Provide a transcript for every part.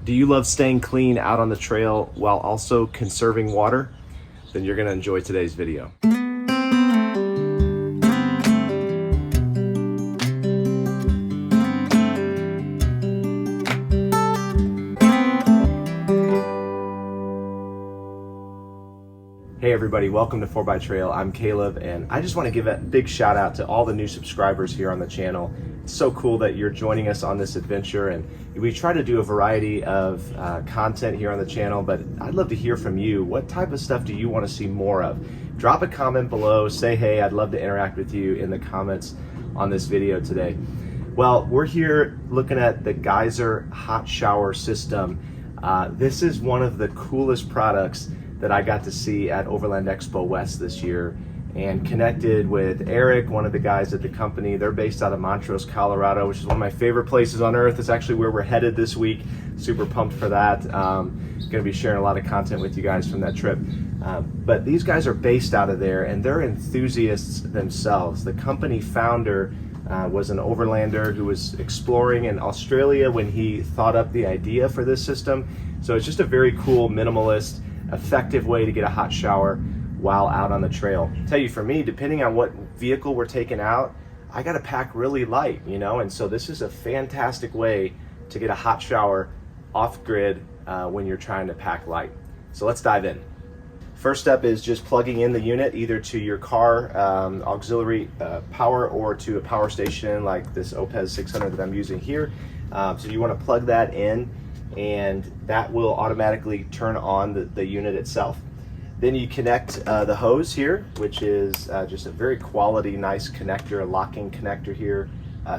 Do you love staying clean out on the trail while also conserving water? Then you're gonna enjoy today's video. Hey everybody, welcome to 4x Trail. I'm Caleb, and I just want to give a big shout out to all the new subscribers here on the channel. It's so cool that you're joining us on this adventure, and we try to do a variety of content here on the channel, but I'd love to hear from you. What type of stuff do you want to see more of? Drop a comment below, say hey, I'd love to interact with you in the comments on this video today. Well, we're here looking at the Geyser hot shower system. This is one of the coolest products that I got to see at Overland Expo West this year, and connected with Eric, one of the guys at the company. They're based out of Montrose, Colorado, which is one of my favorite places on earth. It's actually where we're headed this week. Super pumped for that. Gonna be sharing a lot of content with you guys from that trip. But these guys are based out of there, and they're enthusiasts themselves. The company founder was an overlander who was exploring in Australia when he thought up the idea for this system. So it's just a very cool, minimalist, effective way to get a hot shower while out on the trail. I'll tell you, for me, depending on what vehicle we're taking out, I gotta pack really light, and so this is a fantastic way to get a hot shower off grid when you're trying to pack light. So let's dive in. First step is just plugging in the unit either to your car auxiliary power or to a power station like this OPEZ 600 that I'm using here. So you want to plug that in, and that will automatically turn on the unit itself. Then you connect the hose here, which is just a very quality, nice connector, a locking connector here.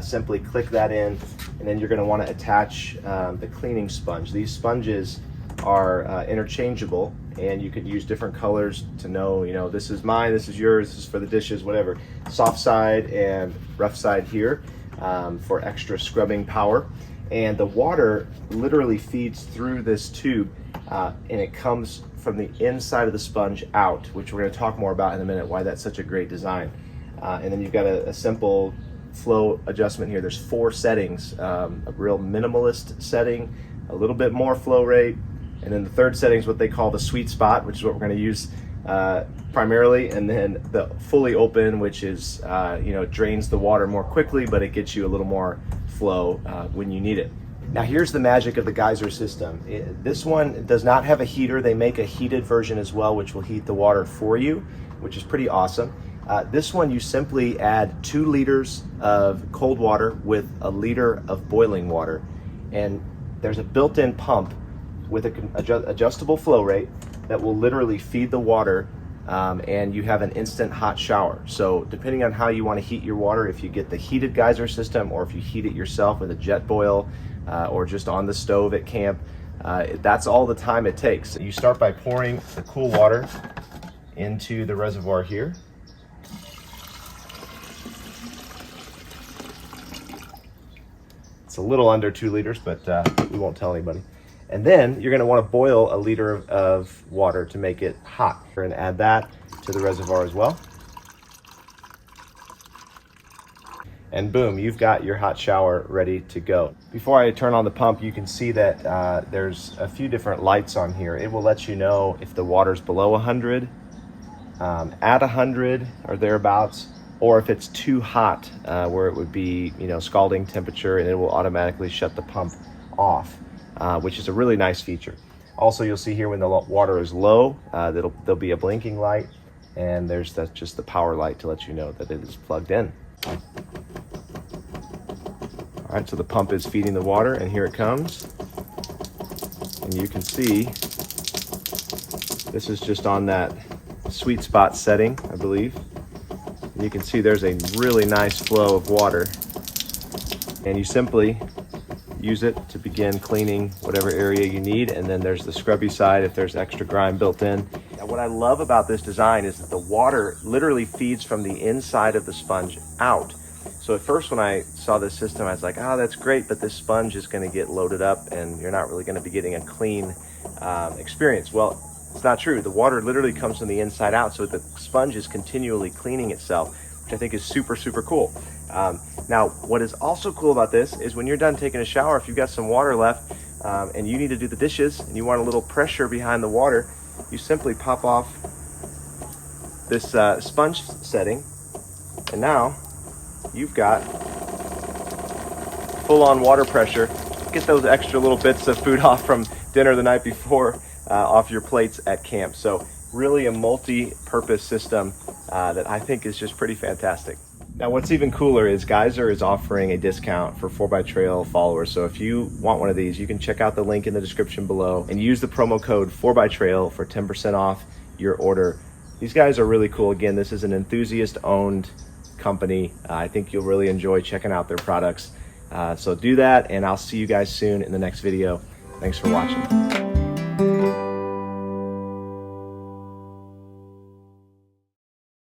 Simply click that in, and then you're going to want to attach the cleaning sponge. These sponges are interchangeable, and you could use different colors to know, this is mine, this is yours, this is for the dishes, whatever. Soft side and rough side here for extra scrubbing power. And the water literally feeds through this tube, and it comes from the inside of the sponge out, which we're going to talk more about in a minute, why that's such a great design. And then you've got a simple flow adjustment here. There's 4 settings, a real minimalist setting, a little bit more flow rate, and then the third setting is what they call the sweet spot, which is what we're going to use primarily, and then the fully open, which is drains the water more quickly, but it gets you a little more flow when you need it. Now here's the magic of the Geyser system. This one does not have a heater. They make a heated version as well, which will heat the water for you, which is pretty awesome. This one, you simply add 2 liters of cold water with a liter of boiling water, and there's a built-in pump with an adjustable flow rate that will literally feed the water, and you have an instant hot shower. So depending on how you want to heat your water, if you get the heated Geyser system or if you heat it yourself with a jet boil or just on the stove at camp, that's all the time it takes. You start by pouring the cool water into the reservoir here. It's a little under 2 liters, but we won't tell anybody. And then you're going to want to boil a liter of water to make it hot. We're going to add that to the reservoir as well. And boom, you've got your hot shower ready to go. Before I turn on the pump, you can see that there's a few different lights on here. It will let you know if the water's below 100, at 100 or thereabouts, or if it's too hot, where it would be, scalding temperature, and it will automatically shut the pump off. Which is a really nice feature. Also, you'll see here when the water is low, there'll be a blinking light, and there's just the power light to let you know that it is plugged in. All right, so the pump is feeding the water, and here it comes. And you can see this is just on that sweet spot setting, I believe. And you can see there's a really nice flow of water, and you simply use it to begin cleaning whatever area you need, and then there's the scrubby side if there's extra grime built in. Now, what I love about this design is that the water literally feeds from the inside of the sponge out. So at first when I saw this system, I was like, oh, that's great, but this sponge is going to get loaded up and you're not really going to be getting a clean experience. Well, it's not true. The water literally comes from the inside out, so the sponge is continually cleaning itself, which I think is super, super cool. Now, what is also cool about this is when you're done taking a shower, if you've got some water left, and you need to do the dishes and you want a little pressure behind the water, you simply pop off this sponge setting, and now you've got full-on water pressure. Get those extra little bits of food off from dinner the night before off your plates at camp. So really a multi-purpose system that I think is just pretty fantastic. Now what's even cooler is Geyser is offering a discount for 4x-Trail followers. So if you want one of these, you can check out the link in the description below and use the promo code 4x-Trail for 10% off your order. These guys are really cool. Again, this is an enthusiast-owned company. I think you'll really enjoy checking out their products. So do that, and I'll see you guys soon in the next video. Thanks for watching.